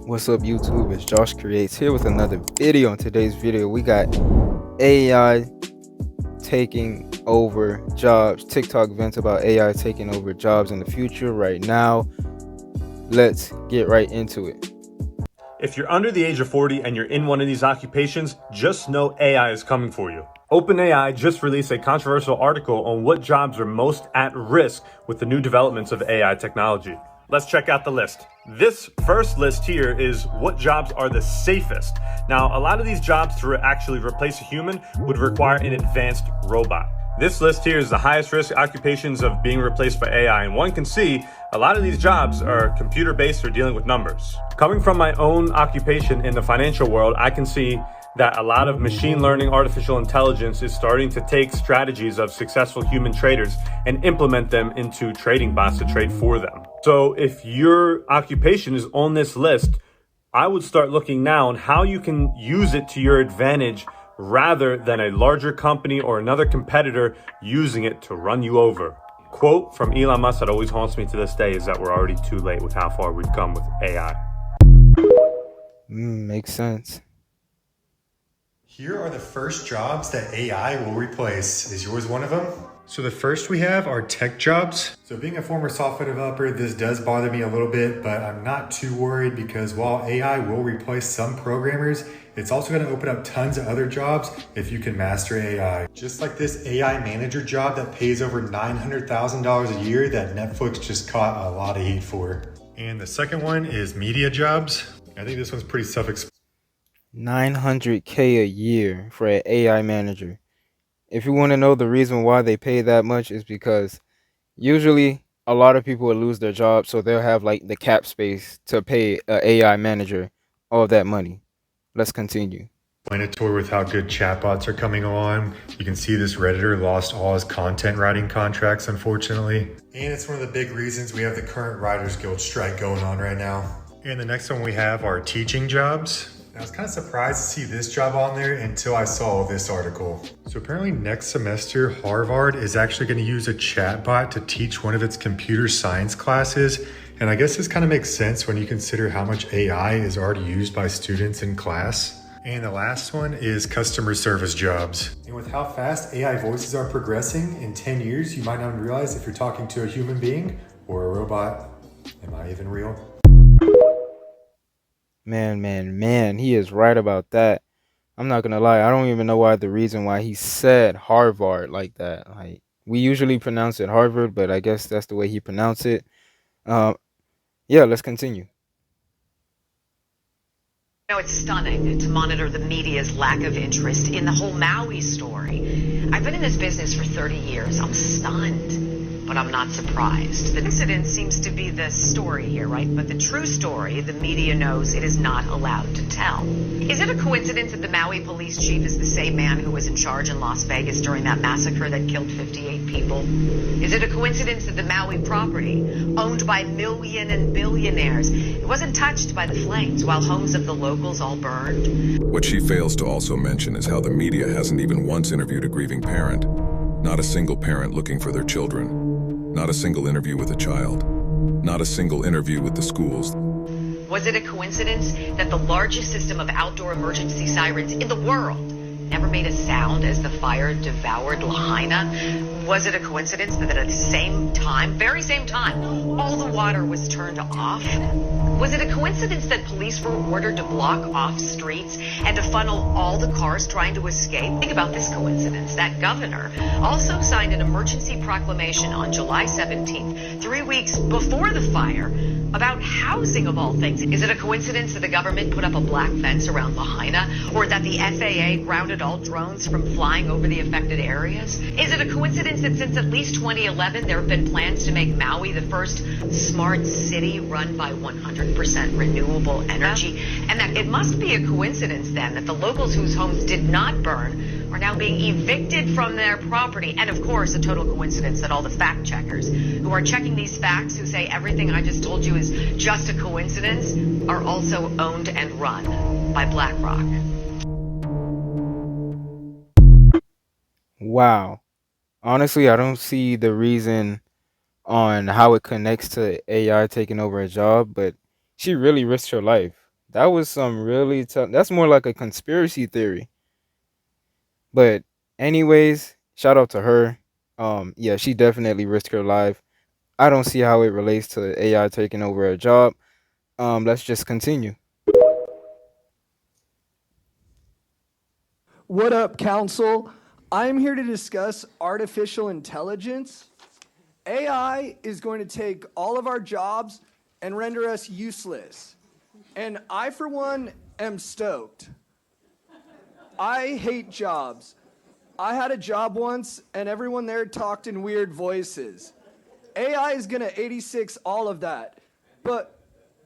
What's up, YouTube? It's Josh Creates here with another video. In today's video, we got AI taking over jobs. TikTok events about AI taking over jobs in the future right now. Let's get right into it. If you're under the age of 40 and you're in one of these occupations, just know AI is coming for you. OpenAI just released a controversial article on what jobs are most at risk with the new developments of AI technology. Let's check out the list. This first list here is what jobs are the safest. Now, a lot of these jobs to actually replace a human would require an advanced robot. This list here is the highest risk occupations of being replaced by AI, and one can see a lot of these jobs are computer-based or dealing with numbers. Coming from my own occupation in the financial world, I can see that a lot of machine learning, artificial intelligence is starting to take strategies of successful human traders and implement them into trading bots to trade for them. So if your occupation is on this list, I would start looking now on how you can use it to your advantage rather than a larger company or another competitor using it to run you over. Quote from Elon Musk that always haunts me to this day is that we're already too late with how far we've come with AI. Makes sense. Here are the first jobs that AI will replace. Is yours one of them? So the first we have are tech jobs. So being a former software developer, this does bother me a little bit, but I'm not too worried because while AI will replace some programmers, it's also going to open up tons of other jobs if you can master AI. Just like this AI manager job that pays over $900,000 a year that Netflix just caught a lot of heat for. And the second one is media jobs. I think this one's pretty self-explanatory. $900K a year for an AI manager. If you want to know the reason why they pay that much, is because usually a lot of people will lose their job, so they'll have like the cap space to pay an AI manager all that money. Let's continue. With how good chatbots are coming along. You can see this Redditor lost all his content writing contracts, unfortunately. And it's one of the big reasons we have the current Writers Guild strike going on right now. And the next one we have are teaching jobs. I was kind of surprised to see this job on there until I saw this article. So apparently next semester, Harvard is actually going to use a chatbot to teach one of its computer science classes. And I guess this kind of makes sense when you consider how much AI is already used by students in class. And the last one is customer service jobs. And with how fast AI voices are progressing, in 10 years, you might not realize if you're talking to a human being or a robot. Am I even real? Man, he is right about that. I'm not gonna lie, I don't even know why the reason why he said Harvard like that. Like, we usually pronounce it Harvard, but I guess that's the way he pronounced it. Yeah, let's continue. It's stunning to monitor the media's lack of interest in the whole Maui story. I've been in this business for 30 years. I'm stunned, but I'm not surprised. The incident seems to be the story here, right? But the true story, the media knows it is not allowed to tell. Is it a coincidence that the Maui police chief is the same man who was in charge in Las Vegas during that massacre that killed 58 people? Is it a coincidence that the Maui property, owned by million and billionaires, it wasn't touched by the flames while homes of the locals all burned? What she fails to also mention is how the media hasn't even once interviewed a grieving parent. Not a single parent looking for their children. Not a single interview with a child. Not a single interview with the schools. Was it a coincidence that the largest system of outdoor emergency sirens in the world never made a sound as the fire devoured Lahaina? Was it a coincidence that at the same time, very same time, all the water was turned off? Was it a coincidence that police were ordered to block off streets and to funnel all the cars trying to escape? Think about this coincidence. That governor also signed an emergency proclamation on July 17th, 3 weeks before the fire, about housing of all things. Is it a coincidence that the government put up a black fence around Lahaina, or that the FAA grounded all drones from flying over the affected areas? Is it a coincidence that since at least 2011 there have been plans to make Maui the first smart city run by 100% renewable energy? And that it must be a coincidence then that the locals whose homes did not burn are now being evicted from their property. And of course, a total coincidence that all the fact checkers who are checking these facts, who say everything I just told you is just a coincidence, are also owned and run by BlackRock. Wow. Honestly, I don't see the reason on how it connects to AI taking over a job, but she really risked her life. That was some really tough. That's more like a conspiracy theory. But anyways, shout out to her. Yeah, she definitely risked her life. I don't see how it relates to AI taking over a job. Let's just continue. What up, Council? I'm here to discuss artificial intelligence. AI is going to take all of our jobs and render us useless. And I, for one, am stoked. I hate jobs. I had a job once, and everyone there talked in weird voices. AI is going to 86 all of that. But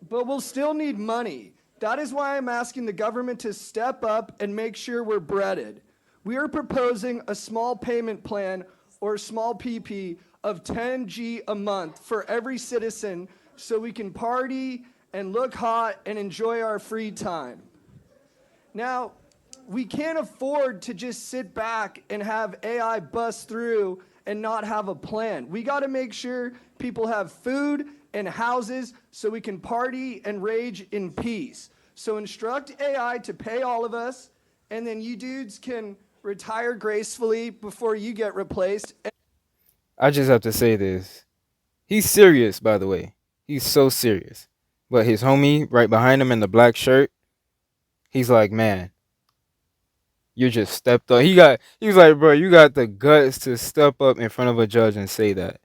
we'll still need money. That is why I'm asking the government to step up and make sure we're breaded. We are proposing a small payment plan or small PP of 10G a month for every citizen so we can party and look hot and enjoy our free time. Now, we can't afford to just sit back and have AI bust through and not have a plan. We got to make sure people have food and houses so we can party and rage in peace. So instruct AI to pay all of us, and then you dudes can retire gracefully before you get replaced. I just have to say this. He's serious, by the way. He's so serious. But his homie right behind him in the black shirt, he's like, man, you just stepped up. He was like, bro, you got the guts to step up in front of a judge and say that.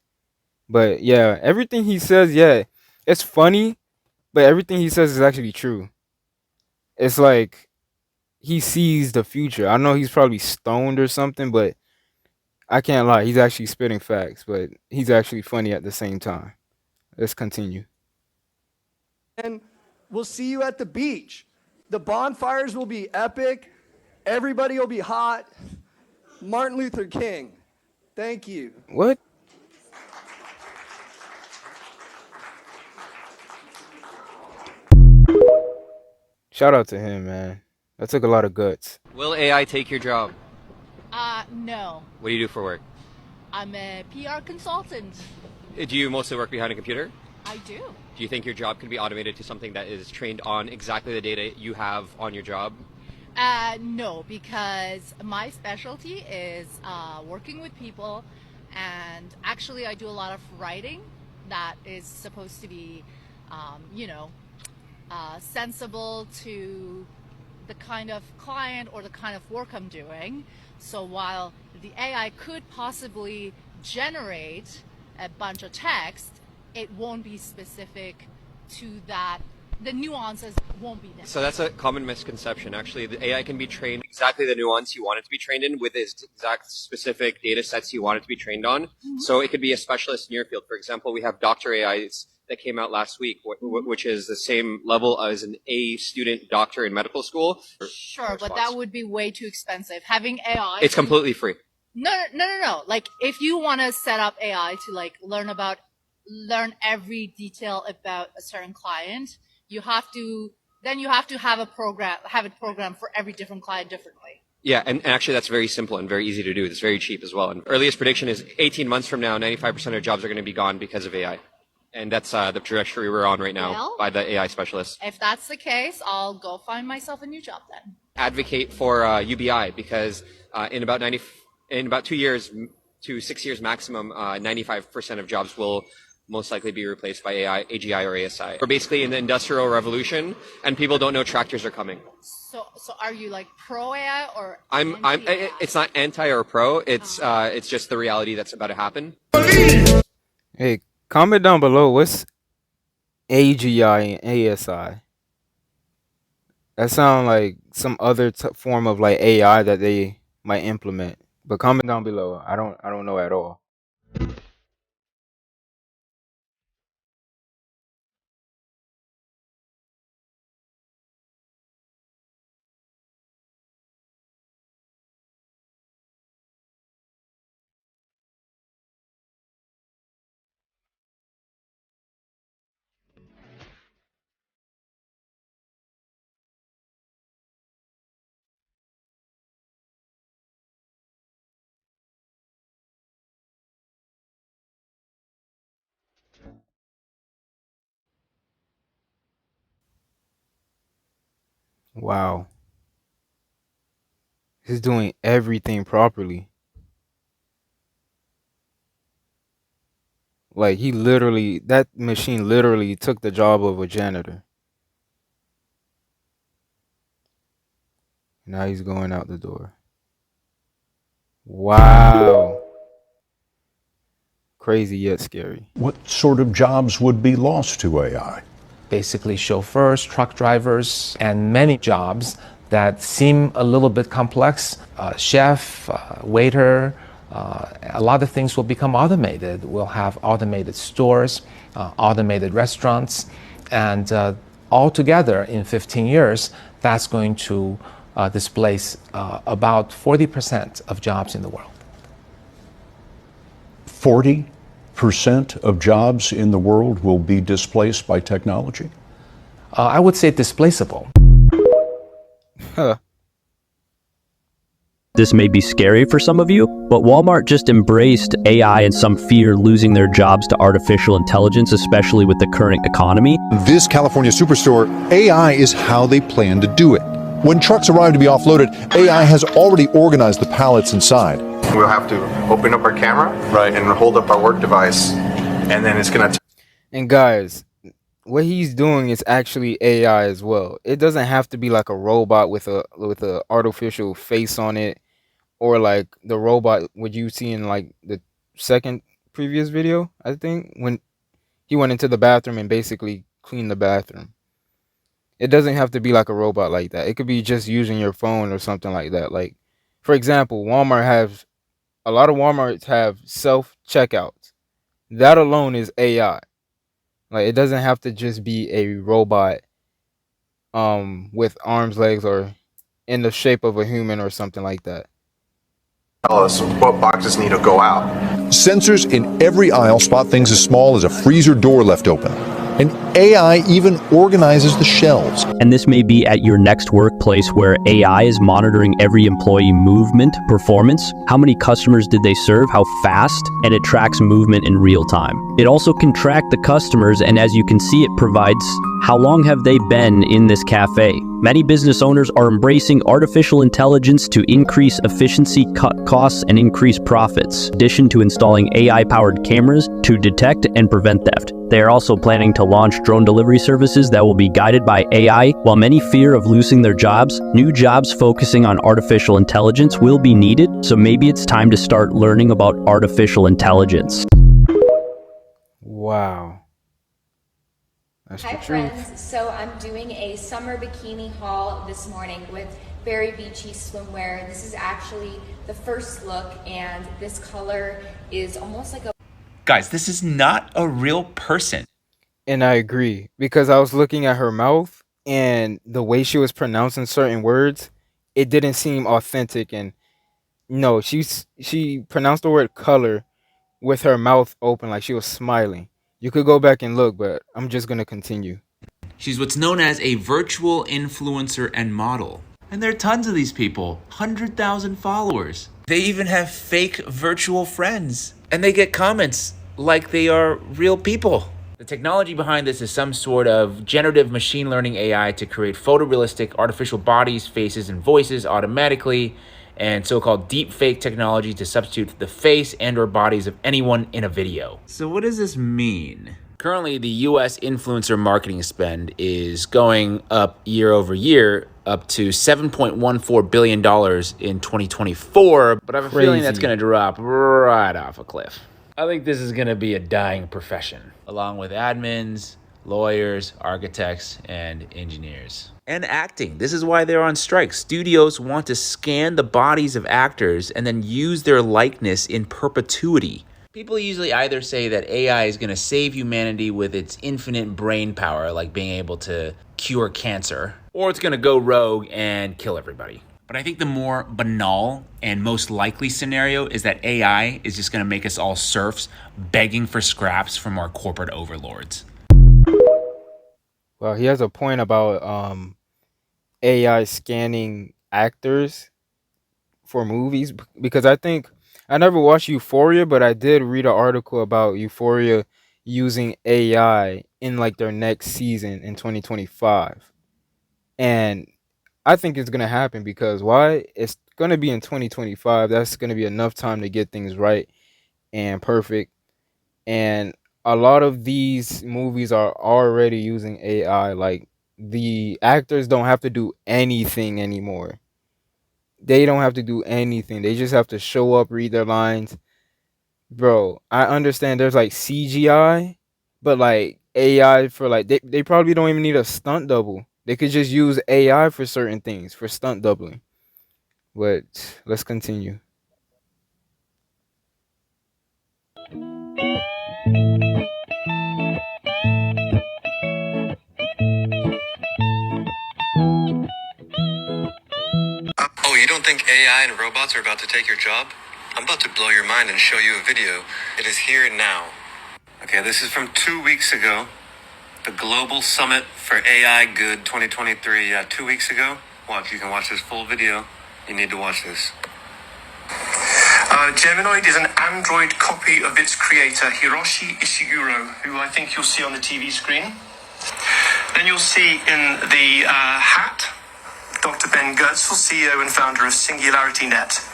But yeah, everything he says, yeah, it's funny, but everything he says is actually true. It's like he sees the future. I know he's probably stoned or something, but I can't lie. He's actually spitting facts, but he's actually funny at the same time. Let's continue. And we'll see you at the beach. The bonfires will be epic. Everybody will be hot. Martin Luther King. Thank you. What? Shout out to him, man. That took a lot of guts. Will AI take your job? No. What do you do for work? I'm a PR consultant. Do you mostly work behind a computer? I do. Do you think your job can be automated to something that is trained on exactly the data you have on your job? No, because my specialty is working with people, and actually I do a lot of writing that is supposed to be, sensible to the kind of client or the kind of work I'm doing. So while the AI could possibly generate a bunch of text, it won't be specific to that. The nuances won't be there. So that's a common misconception. Actually, the AI can be trained exactly the nuance you want it to be trained in with its exact specific data sets you want it to be trained on. Mm-hmm. So it could be a specialist in your field. For example, we have Dr. AIs that came out last week, which is the same level as an A student doctor in medical school. Sure, but that would be way too expensive. Having AI... It's completely free. No. Like, if you want to set up AI to, like, learn every detail about a certain client, you have to have it programmed for every different client differently. Yeah, and actually that's very simple and very easy to do. It's very cheap as well. And earliest prediction is 18 months from now, 95% of jobs are going to be gone because of AI. And that's the trajectory we're on right now by the AI specialists. If that's the case, I'll go find myself a new job then. Advocate for UBI because in about 2 years to 6 years maximum, 95% of jobs will most likely be replaced by AI, AGI, or ASI. We're basically in the industrial revolution, and people don't know tractors are coming. So are you like pro AI or anti-AI? It's not anti or pro. It's just the reality that's about to happen. Hey, comment down below. What's AGI and ASI? That sounds like some other form of like AI that they might implement. But comment down below. I don't know at all. Wow. He's doing everything properly. Like he literally, that machine literally took the job of a janitor. Now he's going out the door. Wow. Crazy yet scary. What sort of jobs would be lost to AI? Basically chauffeurs, truck drivers, and many jobs that seem a little bit complex. Chef, waiter, a lot of things will become automated. We'll have automated stores, automated restaurants, and altogether in 15 years, that's going to displace about 40% of jobs in the world. 40% of jobs in the world will be displaced by technology? I would say displaceable. Huh. This may be scary for some of you, but Walmart just embraced AI and some fear losing their jobs to artificial intelligence, especially with the current economy. This California superstore, AI is how they plan to do it. When trucks arrive to be offloaded, AI has already organized the pallets inside. We'll have to open up our camera, right, and hold up our work device, and then it's gonna. And guys, what he's doing is actually AI as well. It doesn't have to be like a robot with a artificial face on it, or like the robot would you see in like the second previous video, I think, when he went into the bathroom and basically cleaned the bathroom. It doesn't have to be like a robot like that. It could be just using your phone or something like that. Like, for example, a lot of Walmarts have self checkouts. That alone is AI. Like, it doesn't have to just be a robot with arms, legs, or in the shape of a human or something like that. Tell us what boxes need to go out. Sensors in every aisle spot things as small as a freezer door left open. And AI even organizes the shelves. And this may be at your next workplace where AI is monitoring every employee movement, performance, how many customers did they serve, how fast, and it tracks movement in real time. It also can track the customers, and as you can see, it provides how long have they been in this cafe. Many business owners are embracing artificial intelligence to increase efficiency, cut costs, and increase profits, in addition to installing AI-powered cameras to detect and prevent theft. They are also planning to launch drone delivery services that will be guided by AI. While many fear of losing their jobs, new jobs focusing on artificial intelligence will be needed, so maybe it's time to start learning about artificial intelligence. Wow. That's Hi the truth. friends, so I'm doing a summer bikini haul this morning with very beachy swimwear. This is actually the first look, and this color is almost like a... Guys, this is not a real person. And I agree, because I was looking at her mouth and the way she was pronouncing certain words, it didn't seem authentic. And no, she pronounced the word color with her mouth open, like she was smiling. You could go back and look, but I'm just gonna continue. She's what's known as a virtual influencer and model. And there are tons of these people, 100,000 followers. They even have fake virtual friends. And they get comments like they are real people. The technology behind this is some sort of generative machine learning AI to create photorealistic artificial bodies, faces, and voices automatically, and so-called deep fake technology to substitute the face and or bodies of anyone in a video. So what does this mean? Currently, the US influencer marketing spend is going up year over year, up to $7.14 billion in 2024, but I have a feeling that's gonna drop right off a cliff. I think this is gonna be a dying profession, along with admins, lawyers, architects, and engineers. And acting. This is why they're on strike. Studios want to scan the bodies of actors and then use their likeness in perpetuity. People usually either say that AI is going to save humanity with its infinite brain power, like being able to cure cancer, or it's going to go rogue and kill everybody. But I think the more banal and most likely scenario is that AI is just going to make us all serfs begging for scraps from our corporate overlords. Well, he has a point about AI scanning actors for movies, because I think I never watched Euphoria, but I did read an article about Euphoria using AI in like their next season in 2025. And I think it's gonna happen because why? It's gonna be in 2025. That's gonna be enough time to get things right and perfect. And a lot of these movies are already using AI. Like the actors don't have to do anything anymore. They don't have to do anything. They just have to show up, read their lines. Bro, I understand there's like CGI, but like AI for like they probably don't even need a stunt double. They could just use AI for certain things for stunt doubling. But let's continue. Oh, you don't think AI and robots are about to take your job? I'm about to blow your mind and show you a video. It is here now. Okay, this is from 2 weeks ago. The Global Summit for AI Good 2023. Yeah, 2 weeks ago. Watch, you can watch this full video. You need to watch this. Geminoid is an android copy of its creator, Hiroshi Ishiguro, who I think you'll see on the TV screen. Then you'll see in the hat, Dr. Ben Goetzel, CEO and founder of SingularityNet.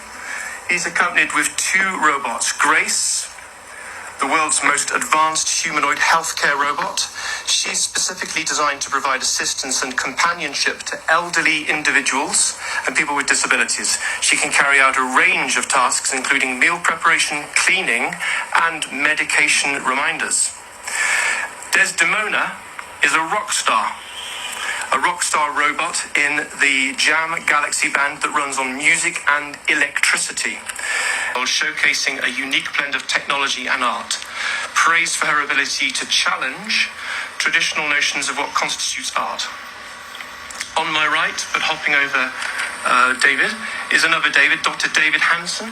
He's accompanied with two robots, Grace, the world's most advanced humanoid healthcare robot. She's specifically designed to provide assistance and companionship to elderly individuals and people with disabilities. She can carry out a range of tasks, including meal preparation, cleaning, and medication reminders. Desdemona is a rock star robot in the Jam Galaxy band that runs on music and electricity, while showcasing a unique blend of technology and art. Praised for her ability to challenge traditional notions of what constitutes art. On my right, but hopping over David, is another David, Dr. David Hansen.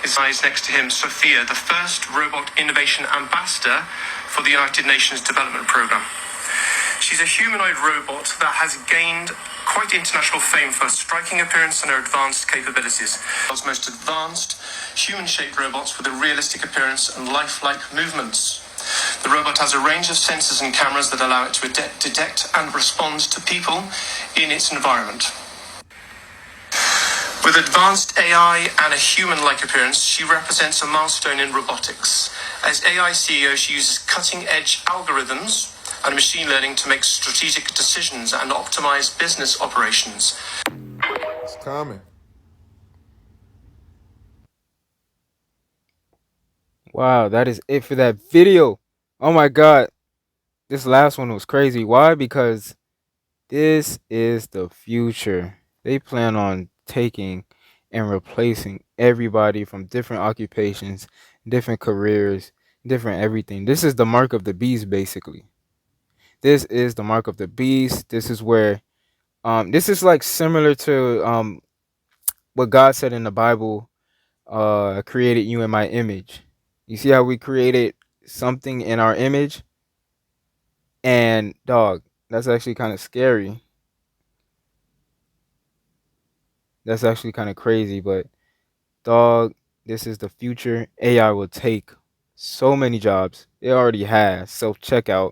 His eyes next to him, Sophia, the first robot innovation ambassador for the United Nations Development Programme. She's a humanoid robot that has gained quite international fame for striking appearance and her advanced capabilities. The world's most advanced human-shaped robots with a realistic appearance and lifelike movements. The robot has a range of sensors and cameras that allow it to detect and respond to people in its environment. With advanced AI and a human-like appearance, she represents a milestone in robotics. As AI CEO, she uses cutting-edge algorithms and machine learning to make strategic decisions and optimize business operations. It's coming. Wow, that is it for that video. Oh my god. This last one was crazy. Why? Because this is the future. They plan on taking and replacing everybody from different occupations, different careers, different everything. This is the mark of the beast, basically. This is the mark of the beast. This is where this is like similar to what God said in the Bible, created you in my image. You see how we created something in our image? And dog, that's actually kind of scary. That's actually kind of crazy, but dog, this is the future. AI will take so many jobs. It already has. Self checkout,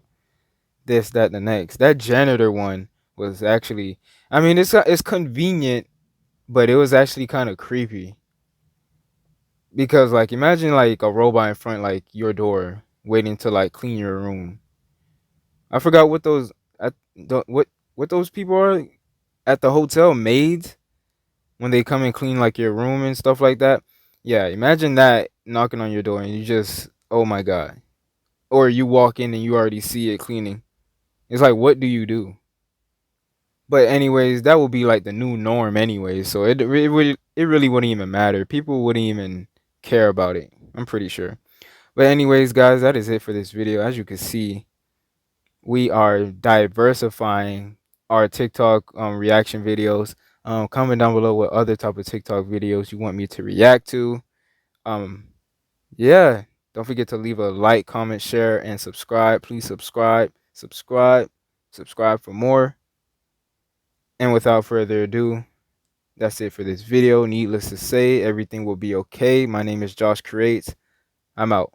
this, that, and the next. That janitor one was actually, I mean, it's convenient, but it was actually kind of creepy because like imagine like a robot in front like your door waiting to like clean your room. I forgot what those what those people are at the hotel, maids, when they come and clean like your room and stuff like that. Yeah, imagine that knocking on your door and you just, oh my god. Or you walk in and you already see it cleaning. It's like, what do you do? But anyways, that would be like the new norm anyways. So it really wouldn't even matter. People wouldn't even care about it. I'm pretty sure. But anyways, guys, that is it for this video. As you can see, we are diversifying our TikTok reaction videos. Comment down below what other type of TikTok videos you want me to react to. Um, yeah, don't forget to leave a like, comment, share, and subscribe. Please subscribe for more. And without further ado, that's it for this video. Needless to say, everything will be okay. My name is Josh Creates. I'm out.